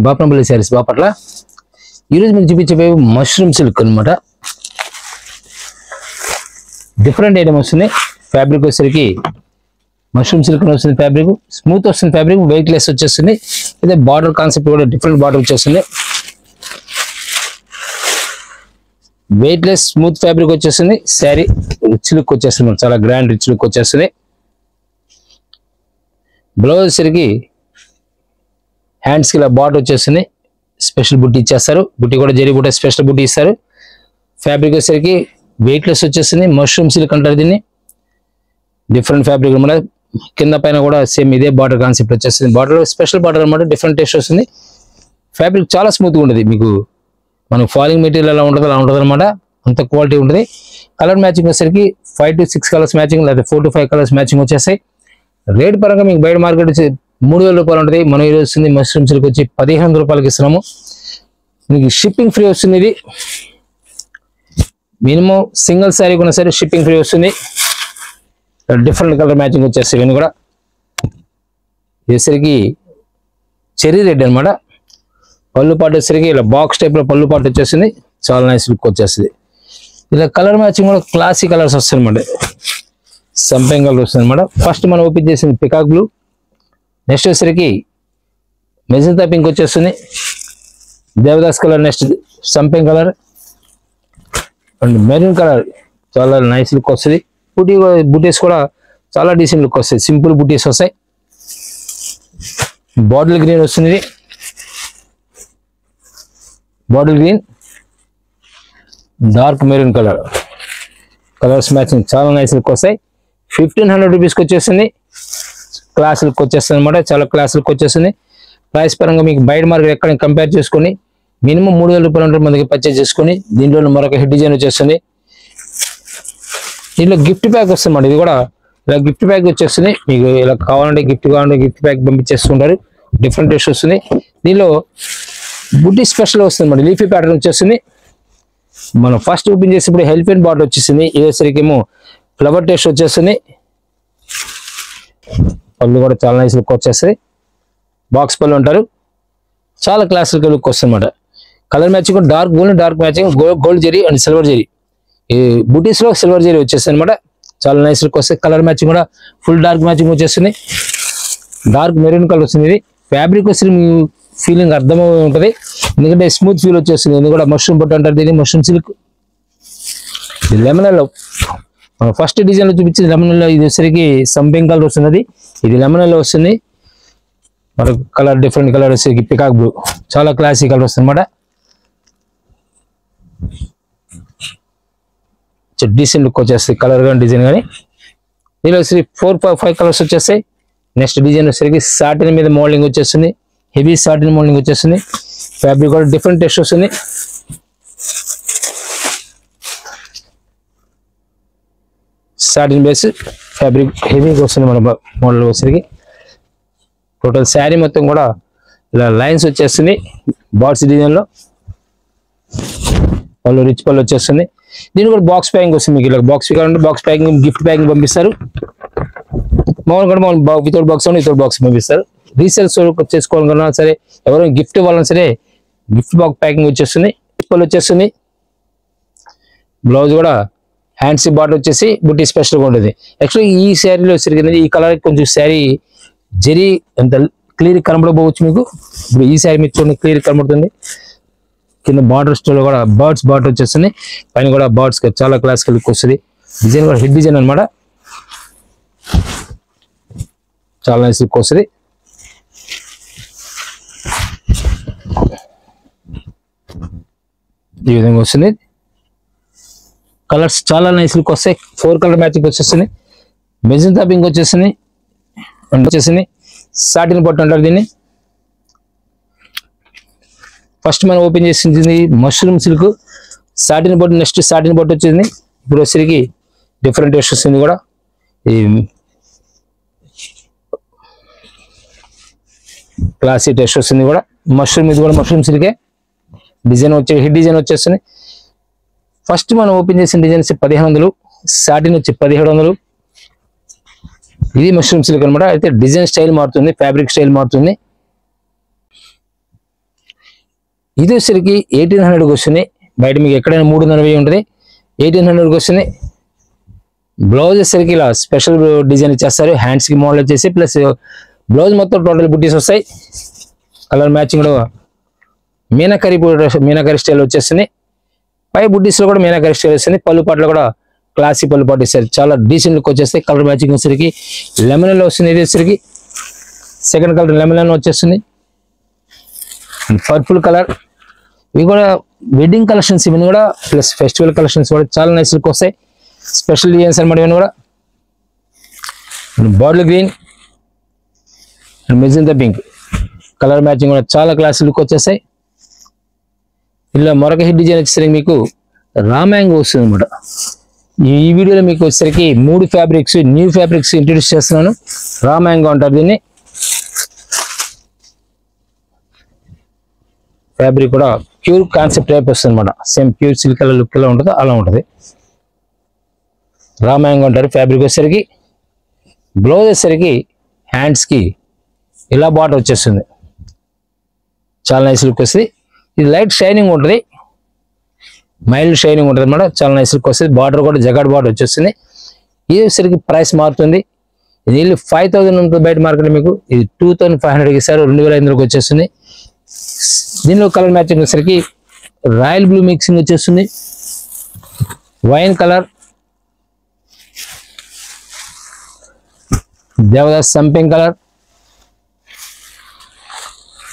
బాపనపల్లి శారీస్ బాపట్ల. ఈరోజు మీకు చూపించే మష్రూమ్ సిల్క్ అనమాట. డిఫరెంట్ ఐటమ్ వస్తుంది. ఫ్యాబ్రిక్ వచ్చేసరికి మష్రూమ్ సిల్క్ వస్తుంది. ఫ్యాబ్రిక్ స్మూత్ వస్తుంది. ఫ్యాబ్రిక్ వెయిట్ లెస్ వచ్చేస్తుంది. ఇదే బార్డర్ కాన్సెప్ట్ కూడా డిఫరెంట్ బార్డర్ వచ్చేస్తుంది. వెయిట్ లెస్ స్మూత్ ఫ్యాబ్రిక్ వచ్చేస్తుంది. శారీ రిచ్ లుక్ వచ్చేస్తుంది. చాలా గ్రాండ్ రిచ్ లుక్ వచ్చేస్తుంది. బ్లౌజ్ వచ్చేసరికి హ్యాండ్స్కి ఇలా బార్డర్ వచ్చేస్తుంది. స్పెషల్ బుట్టి ఇచ్చేస్తారు. బుట్టి కూడా జరీ బుట్ట స్పెషల్ బుట్టి ఇస్తారు. ఫ్యాబ్రిక్ వచ్చేసరికి వెయిట్ లెస్ వచ్చేస్తుంది. మష్రూమ్ సిల్క్ అంటారు దీన్ని. డిఫరెంట్ ఫ్యాబ్రిక్ అనమాట. కింద పైన కూడా సేమ్ ఇదే బార్డర్ కాన్సెప్ట్ వచ్చేస్తుంది. బార్డర్ స్పెషల్ బార్డర్ అనమాట. డిఫరెంట్ టేస్ట్ వస్తుంది. ఫ్యాబ్రిక్ చాలా స్మూత్గా ఉంటుంది. మీకు మనకు ఫాలింగ్ మెటీరియల్ ఎలా ఉంటుందో అలా ఉంటుంది అనమాట. అంత క్వాలిటీ ఉంటుంది. కలర్ మ్యాచింగ్ వచ్చేసరికి 5 to 6 కలర్స్ మ్యాచింగ్, లేదా 4 to 5 కలర్స్ మ్యాచింగ్ వచ్చేస్తాయి. రేట్ పరంగా మీకు బయట మార్కెట్ వచ్చి 3000 రూపాయలు ఉంటుంది. మనం ఈరోజు వస్తుంది మష్రూమ్ సిల్క్ వచ్చి 1500 రూపాయలకి ఇస్తున్నాము. మీకు షిప్పింగ్ ఫ్రీ వస్తుంది. ఇది మినిమం సింగిల్ శారీ కొన్నా సరే షిప్పింగ్ ఫ్రీ వస్తుంది. డిఫరెంట్ కలర్ మ్యాచింగ్ వచ్చేస్తాయి. ఇవన్నీ కూడా వచ్చేసరికి చెర్రీ రెడ్ అనమాట. పళ్ళు పాటు వచ్చేసరికి ఇలా బాక్స్ టైప్ లో పళ్ళు పాటు వచ్చేసింది. చాలా నైస్ లుక్ వచ్చేస్తుంది. ఇలా కలర్ మ్యాచింగ్ కూడా క్లాసిక్ కలర్స్ వస్తాయి అనమాట. సంపెంగ్ కలర్ వస్తుంది అనమాట. ఫస్ట్ మనం ఓపెన్ చేసింది పికాక్ బ్లూ. నెక్స్ట్ వచ్చేసరికి మెజంతా పింక్ వచ్చేస్తుంది. దేవదాస్ కలర్, నెక్స్ట్ సంపెంగ్ కలర్ అండ్ మెరూన్ కలర్. చాలా నైస్ లుక్ వస్తుంది. బుటీస్ కూడా చాలా డీసెంట్ లుక్ వస్తాయి. సింపుల్ బుటీస్ వస్తాయి. బాటిల్ గ్రీన్ వస్తుంది. Bottle green, dark maroon colour. Colours matching చాలా నైస్ లుక్ వస్తాయి. 1500 రూపీస్కి వచ్చేస్తుంది. క్లాస్ లుక్ వచ్చేస్తుంది అనమాట. చాలా క్లాస్ లుక్ వచ్చేస్తుంది. ప్రైస్ పరంగా మీకు బయట మార్కెట్ ఎక్కడ కంపేర్ చేసుకొని మినిమం 3000 రూపాయలు ఉంటుంది మనకి పర్చేజ్ చేసుకొని. దీంట్లో మరొక హెడ్ డిజైన్ వచ్చేస్తుంది. దీంట్లో గిఫ్ట్ ప్యాక్ వస్తుంది అన్నమాట. ఇది కూడా ఇలా గిఫ్ట్ ప్యాక్ వచ్చేస్తుంది. మీకు ఇలా కావాలంటే గిఫ్ట్ గిఫ్ట్ ప్యాక్ పంపించేస్తుంటారు. డిఫరెంట్ టేస్ట్ వస్తుంది. దీనిలో బుట్టి స్పెషల్ వస్తుంది అన్నమాట. లీఫీ ప్యాటర్న్ వచ్చేస్తుంది. మనం ఫస్ట్ ఓపెన్ చేసేప్పుడు హెల్ఫెన్ బాట్ వచ్చేసింది. ఇదేసరికి ఏమో ఫ్లవర్ టేస్ట్ వచ్చేస్తుంది. పళ్ళు కూడా చాలా నైస్ లుక్ వచ్చేస్తుంది. బాక్స్ పళ్ళు అంటారు. చాలా క్లాసిక్ లుక్ వస్తుంది అనమాట. కలర్ మ్యాచింగ్ కూడా dark gold, dark matching gold zari and silver zari. ఈ బుటీస్ లో సిల్వర్ జరీ వచ్చేస్తుంది అనమాట. చాలా నైస్ లుక్ వస్తుంది. కలర్ మ్యాచింగ్ కూడా ఫుల్ డార్క్ మ్యాచింగ్ వచ్చేస్తుంది. డార్క్ మెరూన్ కలర్ వస్తుంది. ఇది ఫ్యాబ్రిక్ వచ్చి మీ ఫీలింగ్ అర్థమై ఉంటుంది. ఎందుకంటే స్మూత్ ఫీల్ వచ్చేస్తుంది. ఇది కూడా మష్రూమ్ బట్ అంటారు దీన్ని. Mushroom silk. లెమనల్లో మనం ఫస్ట్ డిజైన్ లో చూపించింది లెమనల్లో. ఇది వచ్చరికి సంపింగ్ కలర్ వస్తుంది. ఇది లెమనల్లో వస్తుంది. మరొక కలర్ డిఫరెంట్ కలర్ వచ్చేసి పికాక్ బ్లూ. చాలా క్లాసిక్ కలర్ వస్తుంది అనమాట. డీసెంట్ లుక్ వచ్చేస్తుంది. కలర్ కానీ డిజైన్ కానీ. దీనిలో వచ్చి 4-5 కలర్స్ వచ్చేస్తాయి. నెక్స్ట్ డిజైన్ వచ్చేసరికి సాటిన్ మీద మోల్డింగ్ వచ్చేస్తుంది. హెవీ సాటిన్ మోల్డింగ్ వచ్చేస్తుంది. ఫ్యాబ్రిక్ కూడా డిఫరెంట్ టెస్ట్ వస్తుంది. సాటిన్ బేస్ ఫ్యాబ్రిక్ హెవీగా వస్తుంది మన మోడల్ వచ్చేసరికి. టోటల్ శారీ మొత్తం కూడా ఇలా లైన్స్ వచ్చేస్తుంది. బాక్స్ డిజైన్లో పళ్ళు రిచ్ పళ్ళు వచ్చేస్తుంది. దీని కూడా బాక్స్ ప్యాకింగ్ వస్తుంది. మీకు ఇలా బాక్స్ కావాలంటే బాక్స్ ప్యాకింగ్, గిఫ్ట్ ప్యాకింగ్ పంపిస్తారు. మామూలుగా వితౌట్ బాక్స్ అని వితౌట్ బాక్స్ పంపిస్తారు. రీసేల్ చేసుకోవాలన్నా సరే, ఎవరైనా గిఫ్ట్ ఇవ్వాలన్నా సరే గిఫ్ట్ బాక్స్ ప్యాకింగ్ వచ్చేస్తుంది. పళ్ళు వచ్చేస్తుంది. బ్లౌజ్ కూడా హ్యాండ్స్ బార్డర్ వచ్చేసి బుట్టి స్పెషల్గా ఉంటుంది. యాక్చువల్లీ ఈ శారీలో వచ్చేసరికి ఈ కలర్ కొంచెం శారీ జరీ ఎంత క్లియర్ కనబడకపోవచ్చు మీకు. ఇప్పుడు ఈ శారీ మీకు చూడండి క్లియర్ కనబడుతుంది. కింద బార్డర్ స్టోర్ కూడా బర్డ్స్ బార్డర్ వచ్చేస్తుంది. పైన కూడా బర్డ్స్ చాలా క్లాసికల్ లుక్ వస్తుంది. డిజైన్ కూడా హెడ్ డిజైన్ అనమాట. చాలా నైస్ లుక్ వస్తుంది. ఈ విధంగా వస్తుంది. కలర్స్ చాలా నైస్ లుక్ వస్తాయి. 4 కలర్ మ్యాచింగ్ వచ్చేస్తుంది. మెజంతా పింక్ వచ్చేసింది. సాటిన్ పట్టు అంటారు దీన్ని. ఫస్ట్ మనం ఓపెన్ చేసింది మష్రూమ్ సిల్క్ సాటిన్ పట్టు. నెక్స్ట్ సాటిన్ పట్టు వచ్చింది. ఇప్పుడు వచ్చేసరికి డిఫరెంట్ టేస్ట్ వస్తుంది. కూడా ఈ క్లాసీ టేస్ట్ వస్తుంది. కూడా మష్రూమ్, ఇది కూడా మష్రూమ్ సిల్కే. డిజైన్ వచ్చే హిట్ డిజైన్ వచ్చేస్తుంది. ఫస్ట్ మనం ఓపెన్ చేసిన డిజైన్ 1500, సాటిన్ వచ్చి 1700. ఇది మష్రూమ్ సిల్క్ అనమాట. అయితే డిజైన్ స్టైల్ మారుతుంది, ఫ్యాబ్రిక్ స్టైల్ మారుతుంది. ఇది వచ్చేసరికి 1800కి వస్తుంది. బయట మీకు ఎక్కడైనా 300 ఉంటుంది, 1800కి వస్తుంది. బ్లౌజ్ వచ్చేసరికి ఇలా స్పెషల్ డిజైన్ ఇచ్చేస్తారు, హ్యాండ్స్ కి మోడల్ వచ్చేసి ప్లస్ బ్లౌజ్ మొత్తం టోటల్ బుట్టీస్ వస్తాయి. కలర్ మ్యాచింగ్ కూడా మీనాకరీ స్టైల్ వచ్చేస్తుంది. పై బుట్టీస్ లో కూడా మీనాకరీ స్టైల్ వస్తుంది. పళ్ళు పాటలో కూడా క్లాసీ పళ్ళు పాటు ఇస్తారు, చాలా డీసెంట్ లుక్ వచ్చేస్తాయి. కలర్ మ్యాచింగ్ వచ్చేసరికి లెమన్ లో వస్తుంది. ఇది వచ్చేసరికి సెకండ్ కలర్ లెమన్ వచ్చేస్తుంది. పర్పుల్ కలర్, ఇవి కూడా వెడ్డింగ్ కలెక్షన్స్, ఇవన్నీ కూడా ప్లస్ ఫెస్టివల్ కలెక్షన్స్ కూడా చాలా నైస్ లుక్ వస్తాయి. స్పెషల్ డిజైన్స్ అనమాట ఇవన్నీ కూడా. Bottle green and magenta pink colour matching కూడా చాలా క్లాస్ లుక్ వచ్చేస్తాయి. ఇలా మరొక హిట్ డిజైన్ వచ్చేసరికి మీకు రా మ్యాంగో వస్తుంది అనమాట. ఈ వీడియోలో మీకు వచ్చేసరికి 3 ఫ్యాబ్రిక్స్, న్యూ ఫ్యాబ్రిక్స్ ఇంట్రడ్యూస్ చేస్తున్నాను. రా మ్యాంగో అంటారు దీన్ని. ఫ్యాబ్రిక్ కూడా ప్యూర్ కాన్సెప్ట్ టైప్ వస్తుంది అనమాట. సేమ్ ప్యూర్ సిల్క్ లుక్ ఎలా ఉంటుందో అలా ఉంటుంది. రా మ్యాంగో అంటారు. ఫ్యాబ్రిక్ వచ్చేసరికి బ్లౌజ్ వచ్చేసరికి హ్యాండ్స్ కి ఇలా బార్డర్ వచ్చేస్తుంది, చాలా నైస్ లుక్ వస్తుంది. ఇది లైట్ షైనింగ్ ఉంటుంది, మైల్డ్ షైనింగ్ ఉంటుంది అనమాట, చాలా నైస్ లుక్ వస్తుంది. బార్డర్ కూడా జగాడ్ బార్డర్ వచ్చేస్తుంది. ఇది వచ్చేసరికి ప్రైస్ మారుతుంది. ఇది 5000 ఉంటుంది బయట మార్కెట్, మీకు ఇది 2500కి ఇస్తారు, 2500కి వచ్చేస్తుంది. దీనిలో కలర్ మ్యాచింగ్ వచ్చేసరికి రాయల్ బ్లూ మిక్సింగ్ వచ్చేస్తుంది, వైన్ కలర్, దేవదాస్ సంపింగ్ colour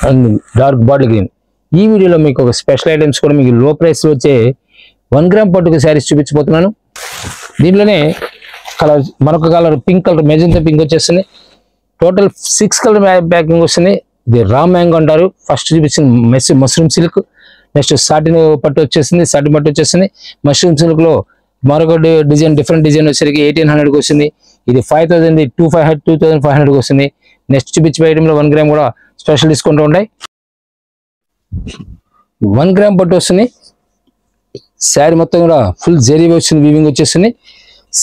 and dark bottle green. ఈ వీడియోలో మీకు ఒక స్పెషల్ ఐటమ్స్ కూడా మీకు లో ప్రైస్ లో వచ్చే 1 గ్రామ్ పట్టుకు శారీస్ చూపించబోతున్నాను. దీంట్లోనే కలర్ మరొక colour pink colour magenta pink వచ్చేస్తుంది. టోటల్ 6 కలర్ ప్యాకింగ్ వస్తుంది. ఇది రా మ్యాంగో అంటారు. ఫస్ట్ చూపించిన మష్రూమ్ సిల్క్, నెక్స్ట్ సాటిన్ పట్టు వచ్చేసింది, సాటిన్ పట్టు వచ్చేసింది. మష్రూమ్ సిల్క్ లో మరొక డిజైన్, డిఫరెంట్ డిజైన్ వచ్చేసరికి 1800కి వస్తుంది. ఇది 5000, 2500కి వస్తుంది. నెక్స్ట్ చూపించే ఐటెంలో 1 గ్రామ్ కూడా స్పెషల్ డిస్కౌంట్ ఉంటాయి. 1 గ్రామ్ పట్టు వస్తుంది. శారీ మొత్తం కూడా ఫుల్ జరీ వచ్చింది, వీవింగ్ వచ్చేస్తుంది.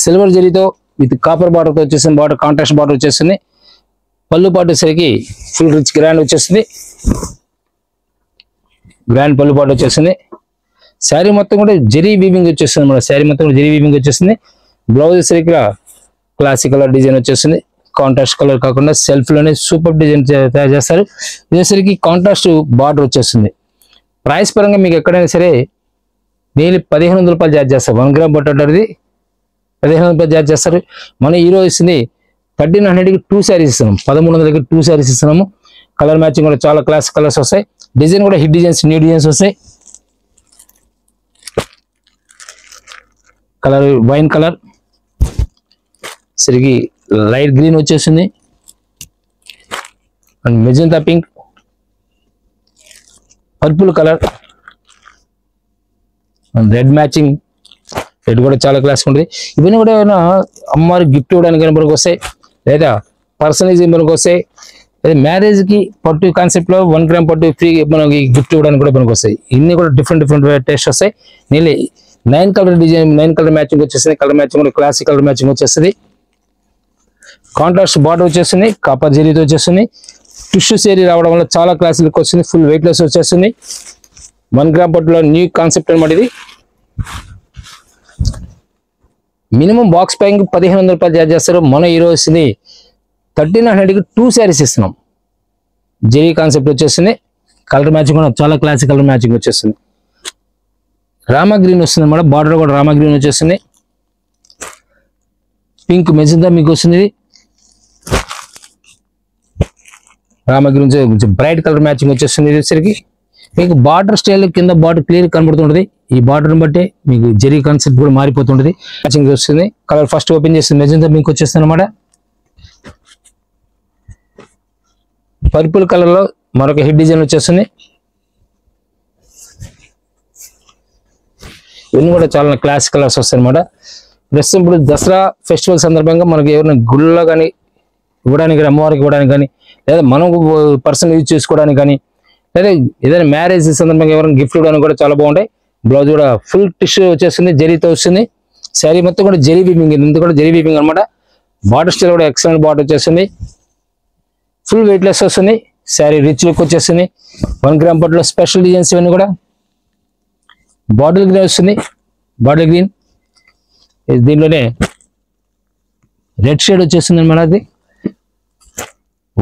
సిల్వర్ జరీతో విత్ కాపర్ బార్డర్తో వచ్చేసింది. బార్డర్ కాంట్రాస్ట్ బార్డర్ వచ్చేస్తుంది. పళ్ళు పాటు వచ్చేసరికి ఫుల్ రిచ్ గ్రాండ్ వచ్చేస్తుంది, గ్రాండ్ పళ్ళు పాటు వచ్చేస్తుంది. శారీ మొత్తం కూడా జరీ వీవింగ్ వచ్చేస్తుంది మన శారీ మొత్తం జరీ వీవింగ్ వచ్చేస్తుంది. బ్లౌజ్ వచ్చేసరికి క్లాసిక్ కలర్ డిజైన్ వచ్చేస్తుంది. కాంట్రాస్ట్ కలర్ కాకుండా సెల్ఫ్ లోనే సూపర్ డిజైన్ తయారు చేస్తారు. ఇది వచ్చేసరికి కాంట్రాస్ట్ బార్డర్ వచ్చేస్తుంది. ప్రైస్ పరంగా మీకు ఎక్కడైనా సరే డైలీ 1500 రూపాయలు చార్జ్ చేస్తారు. 1 గ్రామ్ పట్టు అంటారు, ఇది 1500 రూపాయలు చార్జ్ చేస్తారు. మనం ఈ రోజు ఇస్తుంది 1300కి 2 శారీస్ ఇస్తున్నాం, 1300కి 2 శారీస్ ఇస్తున్నాము. కలర్ మ్యాచింగ్ కూడా చాలా క్లాస్ కలర్స్ వస్తాయి. డిజైన్ కూడా హిట్ డిజైన్స్, న్యూ డిజైన్స్ వస్తాయి. కలర్ వైన్ కలర్, సరికి లైట్ గ్రీన్ వచ్చేసింది and magenta pink, purple colour and red matching. Red కూడా చాలా క్లాస్ ఉంటుంది. ఇవన్నీ కూడా ఏమైనా అమ్మవారికి గిఫ్ట్ ఇవ్వడానికి మనకు వస్తాయి, లేదా పర్సనలైజ్ మనకు వస్తాయి, లేదా మ్యారేజ్ కి పట్టు కాన్సెప్ట్ లో 1 గ్రామ్ పట్టు ఫ్రీ మనకి గిఫ్ట్ ఇవ్వడానికి కూడా మనకు వస్తాయి. ఇన్ని కూడా డిఫరెంట్ టేస్ట్ వస్తాయి. నీళ్ళు 9 కలర్ డిజైన్, 9 కలర్ మ్యాచింగ్ వచ్చేస్తుంది. కలర్ మ్యాచింగ్ కూడా క్లాసిక్ కలర్ మ్యాచింగ్ వచ్చేస్తుంది. కాంట్రాస్ట్ బార్డర్ వచ్చేస్తుంది, కాపర్ జరీతో వచ్చేస్తుంది. టిష్యూ సేరీ రావడం వల్ల చాలా క్లాస్ లుక్ వస్తుంది, ఫుల్ వెయిట్ లెస్ వచ్చేస్తుంది. 1 గ్రామ్ పట్టులో న్యూ కాన్సెప్ట్ అనమాట ఇది. మినిమం బాక్స్ ప్యాకింగ్ 1500 రూపాయలు చార్జ్ చేస్తారు. మనం ఈ రోజు 1300కి 2 శారీస్ ఇస్తున్నాం. జరీ కాన్సెప్ట్ వచ్చేస్తుంది. కలర్ మ్యాచింగ్ కూడా చాలా క్లాసిక్ కలర్ మ్యాచింగ్ వచ్చేస్తుంది. రామా గ్రీన్ వస్తుంది అన్నమాట, బార్డర్ కూడా రామా గ్రీన్ వచ్చేస్తుంది. పింక్ మెజెంటా మీకు వస్తుంది. రామా గ్రీన్ కొంచెం బ్రైట్ కలర్ మ్యాచింగ్ వచ్చేస్తుంది. ఇది వచ్చరికి మీకు బార్డర్ స్టైల్ కింద బార్డర్ క్లియర్ కనబడుతుంటది. ఈ బార్డర్ని బట్టి మీకు జరీ కాన్సెప్ట్ కూడా మారిపోతుంటది. మ్యాచింగ్ వస్తుంది. కలర్ ఫస్ట్ ఓపెన్ చేస్తుంది మెజెంటా మీకు వచ్చేస్తుంది అనమాట. పర్పుల్ కలర్ లో మరొక హిట్ డిజైన్ వచ్చేస్తుంది. ఇవన్నీ కూడా చాలా క్లాస్ కలర్స్ వస్తాయి అనమాట. ప్రస్తుతం ఇప్పుడు దసరా ఫెస్టివల్ సందర్భంగా మనకి ఎవరైనా గుళ్ళలో కానీ ఇవ్వడానికి కానీ, అమ్మవారికి ఇవ్వడానికి కానీ, లేదా మనం పర్సనల్ యూజ్ చేసుకోవడానికి కానీ, లేదా ఏదైనా మ్యారేజ్ సందర్భంగా ఎవరైనా గిఫ్ట్ ఇవ్వడానికి కూడా చాలా బాగుంటాయి. బ్లౌజ్ కూడా ఫుల్ టిష్యూ వచ్చేస్తుంది, జరీతో వస్తుంది. శారీ మొత్తం కూడా జరీ వీవింగ్, ఇంత కూడా జరీ వీవింగ్ అనమాట. బార్డర్ స్టైల్ కూడా ఎక్సలెంట్ బార్డర్ వచ్చేస్తుంది. ఫుల్ వెయిట్ లెస్ వస్తుంది. శారీ రిచ్ లుక్ వచ్చేస్తుంది. 1 గ్రామ్ పట్టులో స్పెషల్ డిజైన్స్ ఇవన్నీ కూడా. బాటిల్ గ్రీన్ వస్తుంది, బాటిల్ గ్రీన్. దీనిలోనే రెడ్ షేడ్ వచ్చేస్తుంది అనమాట. అది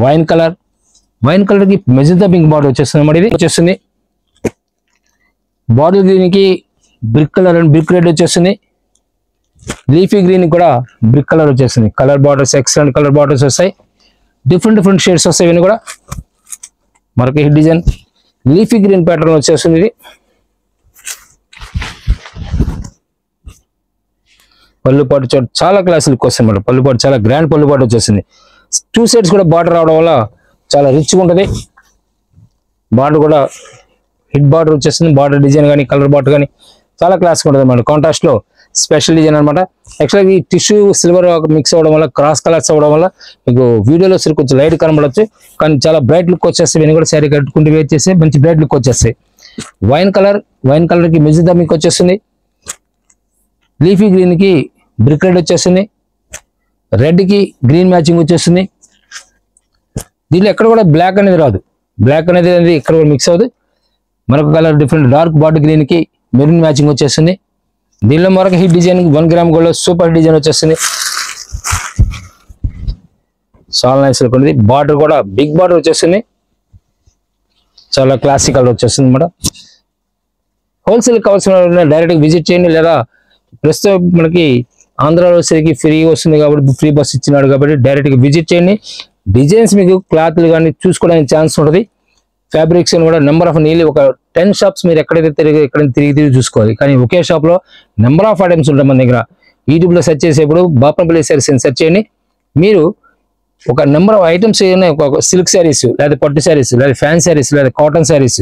వైన్ కలర్ కి మెజెంటా పింక్ బార్డర్ వచ్చేస్తుంది అన్నమాట. ఇది వచ్చేస్తుంది. బాటిల్ గ్రీన్ కి brick colour and brick red వచ్చేస్తుంది. లీఫీ గ్రీన్ కూడా బ్రిక్ కలర్ వచ్చేస్తుంది. Colour borders, excellent colour borders వస్తాయి. డిఫరెంట్ షేడ్స్ వస్తాయి ఇవన్నీ కూడా. మరొక hit design leafy green pattern వచ్చేస్తుంది. ఇది పళ్ళుపాటు చాలా క్లాస్ లుక్ వస్తుంది అన్నమాట. పళ్ళుపాటు చాలా గ్రాండ్ పళ్ళుపాటు వచ్చేసింది. 2 సైడ్స్ కూడా బార్డర్ రావడం వల్ల చాలా రిచ్గా ఉంటుంది. బార్డర్ కూడా హిట్ బార్డర్ వచ్చేస్తుంది. బార్డర్ డిజైన్ కానీ కలర్ బార్డర్ కానీ చాలా క్లాస్గా ఉంటుంది అన్నమాట. కాంట్రాస్ట్ లో స్పెషల్ డిజైన్ అనమాట. యాక్చువల్గా ఈ టిష్యూ సిల్వర్ మిక్స్ అవ్వడం వల్ల, క్రాస్ కలర్స్ అవ్వడం వల్ల మీకు వీడియోలో సరి కొంచెం లైట్ కనబడవచ్చు, కానీ చాలా బ్రైట్ లుక్ వచ్చేస్తాయి. ఇవన్నీ కూడా శారీ కట్టుకుంటూ వేర్ చేసి మంచి బ్రైట్ లుక్ వచ్చేస్తాయి. వైన్ కలర్ కి మెజెంటా మీకు వచ్చేస్తుంది. లీఫీ గ్రీన్ కి బ్రిక్ రెడ్ వచ్చేస్తుంది. రెడ్ కి గ్రీన్ మ్యాచింగ్ వచ్చేస్తుంది. దీనిలో ఎక్కడ కూడా బ్లాక్ అనేది రాదు. బ్లాక్ అనేది ఇక్కడ కూడా మిక్స్ అవ్వదు. మరొక colour different dark bottle green కి మెరూన్ మ్యాచింగ్ వచ్చేస్తుంది. దీనిలో మరొక hit design 1 gram gold super design వచ్చేస్తుంది. చాలా నైస్ లుక్ ఉంటుంది. బార్డర్ కూడా బిగ్ బార్డర్ వచ్చేస్తుంది. చాలా క్లాసిక్ కలర్ వచ్చేస్తుంది అన్నమాట. హోల్సేల్ కావాల్సిన డైరెక్ట్ విజిట్ చేయండి, లేదా ప్రస్తుతం మనకి ఆంధ్రాలో సరికి ఫ్రీ వస్తుంది కాబట్టి, ఫ్రీ బస్ ఇచ్చినాడు కాబట్టి డైరెక్ట్ గా విజిట్ చేయండి. డిజైన్స్ మీకు క్లాత్లు కానీ చూసుకోవడానికి ఛాన్స్ ఉంటుంది. ఫ్యాబ్రిక్స్ కూడా నెంబర్ ఆఫ్ నీళ్ళు ఒక 10 షాప్స్ మీరు ఎక్కడైతే తిరిగి చూసుకోవాలి. కానీ ఒకే షాప్ లో నెంబర్ ఆఫ్ ఐటమ్స్ ఉంటాయి మన దగ్గర. యూట్యూబ్ లో సెర్చ్ చేసేప్పుడు బాపనపల్లి శారీస్ అని సెర్చ్ చేయండి. మీరు ఒక నెంబర్ ఆఫ్ ఐటమ్స్ ఏమైనా, ఒక సిల్క్ శారీస్, లేదా పట్టు శారీస్, లేదా ఫ్యాన్ శారీస్, లేదా కాటన్ శారీస్,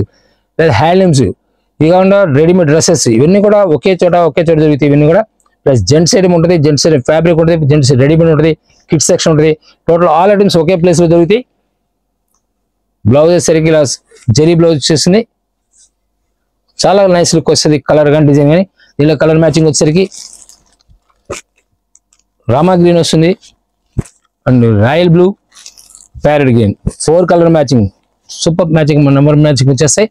లేదా హ్యాండ్లూమ్స్, ఇవి కాకుండా రెడీమేడ్ డ్రెస్సెస్, ఇవన్నీ కూడా ఒకే చోట దొరుకుతాయి. ఇవన్నీ కూడా ప్లస్ జెంట్స్ ఐటమ్ ఉంటుంది, జెంట్స్ ఫ్యాబ్రిక్ ఉంటుంది, జెంట్స్ రెడీమేడ్ ఉంటుంది, కిడ్స్ సెక్షన్ ఉంటుంది. టోటల్ ఆల్ ఐటమ్స్ ఒకే ప్లేస్ లో దొరుకుతాయి. బ్లౌజెస్ సరికి ఇలా జరీ బ్లౌజ్ వచ్చేసింది. చాలా నైస్ లుక్ వస్తుంది. కలర్ కానీ డిజైన్ కానీ. దీనిలో కలర్ మ్యాచింగ్ వచ్చేసరికి రామా గ్రీన్ వస్తుంది and royal blue, parrot green, 4 colour matching, super matching, number matching వచ్చేస్తాయి.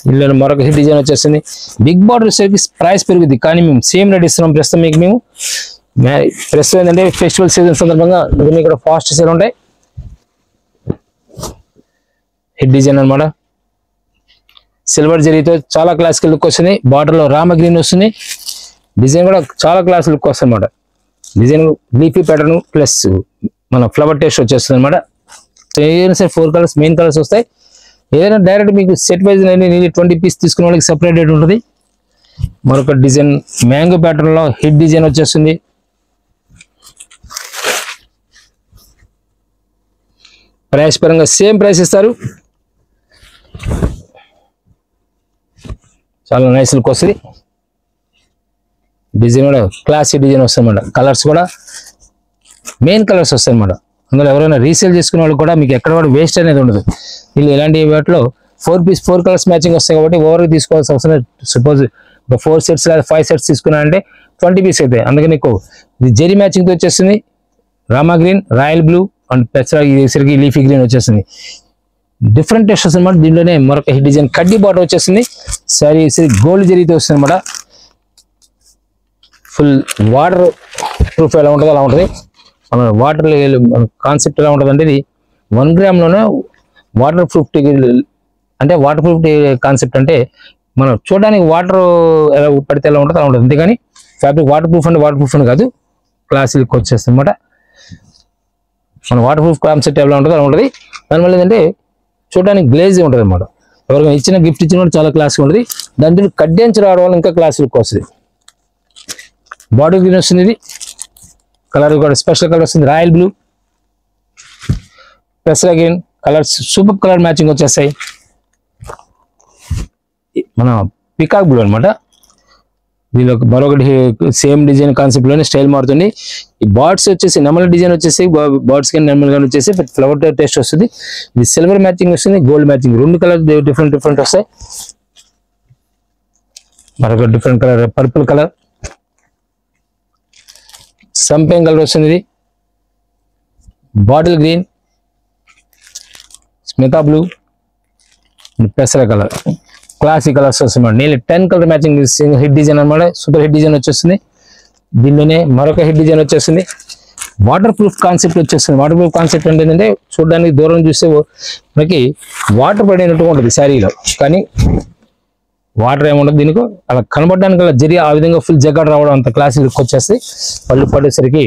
దీనిలో మరొక హిట్ డిజైన్ వచ్చేస్తుంది. బిగ్ బార్డర్ వచ్చేసరికి ప్రైస్ పెరుగుద్ది, కానీ మేము సేమ్ రేట్ ఇస్తున్నాం ప్రస్తుతం మీకు. మేము ప్రస్తుతం ఏంటంటే ఫెస్టివల్ సీజన్ సందర్భంగా ఇవన్నీ కూడా ఫాస్ట్ సేల్ ఉంటాయి. హిట్ డిజైన్ అనమాట. సిల్వర్ జరీతో చాలా క్లాసికల్ లుక్ వస్తుంది. బార్డర్ లో రామ గ్రీన్ వస్తుంది. డిజైన్ కూడా చాలా క్లాస్ లుక్ వస్తుంది అనమాట. డిజైన్ లీఫీ ప్యాటర్న్ ప్లస్ మన ఫ్లవర్ టేస్ట్ వచ్చేస్తుంది అనమాట. ఏదైనా సరే 4 కలర్స్ మెయిన్ కలర్స్ వస్తాయి. ఏదైనా డైరెక్ట్ మీకు సెట్ వైజ్ 20 పీస్ తీసుకునే వాళ్ళకి సెపరేట్ రేట్ ఉంటుంది. మరొక డిజైన్ మ్యాంగో ప్యాటర్న్ లో హిట్ డిజైన్ వచ్చేస్తుంది. ప్రైస్ పరంగా సేమ్ ప్రైస్ ఇస్తారు. చాలా నైస్ లుక్ వస్తుంది. డిజైన్ కూడా క్లాసిక్ డిజైన్ వస్తుంది అన్నమాట. కలర్స్ కూడా మెయిన్ కలర్స్ వస్తాయి అన్నమాట. అందులో ఎవరైనా రీసేల్ చేసుకునే వాళ్ళు కూడా మీకు ఎక్కడ కూడా వేస్ట్ అనేది ఉండదు. వీళ్ళు ఇలాంటి వాటిలో 4 కలర్స్ మ్యాచింగ్ వస్తాయి కాబట్టి ఓవర్గా తీసుకోవాల్సిన అవసరం. సపోజ్ ఒక 4 సెట్స్ లేదా 5 సెట్స్ తీసుకున్నారంటే 20 పీస్ అవుతాయి. అందుకని నీకు ఇది జెరీ మ్యాచింగ్ తో వచ్చేస్తుంది. Rama green, royal blue and పెసరికి లీఫీ గ్రీన్ వచ్చేస్తుంది. డిఫరెంట్ టెస్ట్ వస్తుంది అనమాట. దీంట్లోనే మరొక హిట్ డిజైన్ కడ్డీ బార్డర్ వచ్చేస్తుంది. సారీ గోల్డ్ జరీతో వస్తుంది అనమాట. ఫుల్ వాటర్ ప్రూఫ్ ఎలా ఉంటుంది అలా ఉంటుంది. మన వాటర్ కాన్సెప్ట్ ఎలా ఉంటుంది అంటే ఇది 1 గ్రామ్ లోనే వాటర్ ప్రూఫ్, అంటే వాటర్ ప్రూఫ్ కాన్సెప్ట్ అంటే మనం చూడడానికి వాటర్ ఎలా పడితే ఎలా ఉంటుంది అలా ఉంటుంది. అంతేగాని ఫ్యాబ్రిక్ వాటర్ ప్రూఫ్ అని కాదు, క్లాసిక్ వచ్చేస్తుంది అనమాట. మన వాటర్ ప్రూఫ్ కాన్సెప్ట్ ఎలా ఉంటుంది అలా ఉంటుంది. దానివల్ల ఏంటంటే చూడడానికి గ్లేజ్ ఉంటుంది అనమాట. ఎవరికైనా ఇచ్చిన గిఫ్ట్ ఇచ్చిన కూడా చాలా క్లాస్గా ఉంటుంది. దాంట్లో కడ్డెంచి రావడం వల్ల ఇంకా క్లాస్ లుక్ వస్తుంది. బాడీ గ్రీన్ వస్తుంది. ఇది కలర్ కూడా స్పెషల్ కలర్ వస్తుంది. రాయల్ బ్లూ, పెసర green colours super colour matching వచ్చేస్తాయి. మన పికాక్ బ్లూ అనమాట. దీనిలో మరొకటి సేమ్ డిజైన్ కాన్సెప్ట్ లోనే స్టైల్ మారుతుంది. ఈ బర్డ్స్ వచ్చేసి నెమల్ డిజైన్ వచ్చేసి బర్డ్స్ కానీ నెమల్ కానీ వచ్చేసి ఫ్లవర్ టేస్ట్ వస్తుంది. ఇది సిల్వర్ మ్యాచింగ్ వస్తుంది, గోల్డ్ మ్యాచింగ్, 2 కలర్ డిఫరెంట్ వస్తాయి. మరొక డిఫరెంట్ కలర్ పర్పుల్ కలర్, సంపెంగ్ కలర్ వస్తుంది. ఇది బాటిల్ గ్రీన్, స్మితా బ్లూ, పెసర కలర్, క్లాసిక్ కలర్స్ వస్తుంది. నేను 10 కలర్ మ్యాచింగ్ హిట్ డిజైన్ అనమాట. సూపర్ హిట్ డిజైన్ వచ్చేస్తుంది. దీనిలోనే మరొక హిట్ డిజైన్ వచ్చేస్తుంది. వాటర్ ప్రూఫ్ కాన్సెప్ట్ వచ్చేస్తుంది. వాటర్ ప్రూఫ్ కాన్సెప్ట్ అంటే ఏంటంటే చూడడానికి దూరం చూస్తే మనకి వాటర్ పడినట్టుగా ఉంటుంది శారీలో, కానీ వాటర్ ఏముండదు. దీనికి అలా కనబడడానికి అలా జరిగి ఆ విధంగా ఫుల్ జగ్గడ రావడం అంత క్లాస్ లుక్ వచ్చేసి పళ్ళు పడేసరికి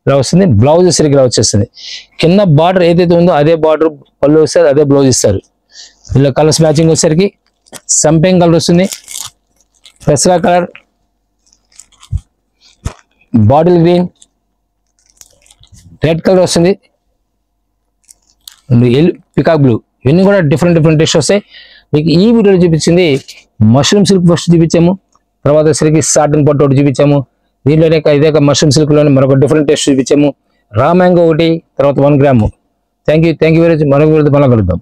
ఇలా వస్తుంది. బ్లౌజ్ వచ్చేసరికి ఇలా వచ్చేస్తుంది. కింద బార్డర్ ఏదైతే ఉందో అదే బార్డర్ పళ్ళు వస్తుంది, అదే బ్లౌజ్ ఇస్తారు. ఇలా కలర్స్ మ్యాచింగ్ వచ్చేసరికి సంపెంగ్ కలర్ వస్తుంది, పెసరా colour, bottle green, red colour వస్తుంది, పికాక్ బ్లూ. ఇవన్నీ కూడా డిఫరెంట్ టేస్ట్ వస్తాయి. మీకు ఈ వీడియోలో చూపించింది మష్రూమ్ సిల్క్ ఫస్ట్ చూపించాము, తర్వాత సరికి సాటిన్ పట్టు ఒకటి చూపించాము. దీంట్లోనే ఇదే మష్రూమ్ సిల్క్లోనే మరొక డిఫరెంట్ టేస్ట్ చూపించాము. రా మ్యాంగో ఒకటి, తర్వాత 1 gram. Thank you very much. మరొక వీడియోతో మళ్ళీ కలుద్దాం.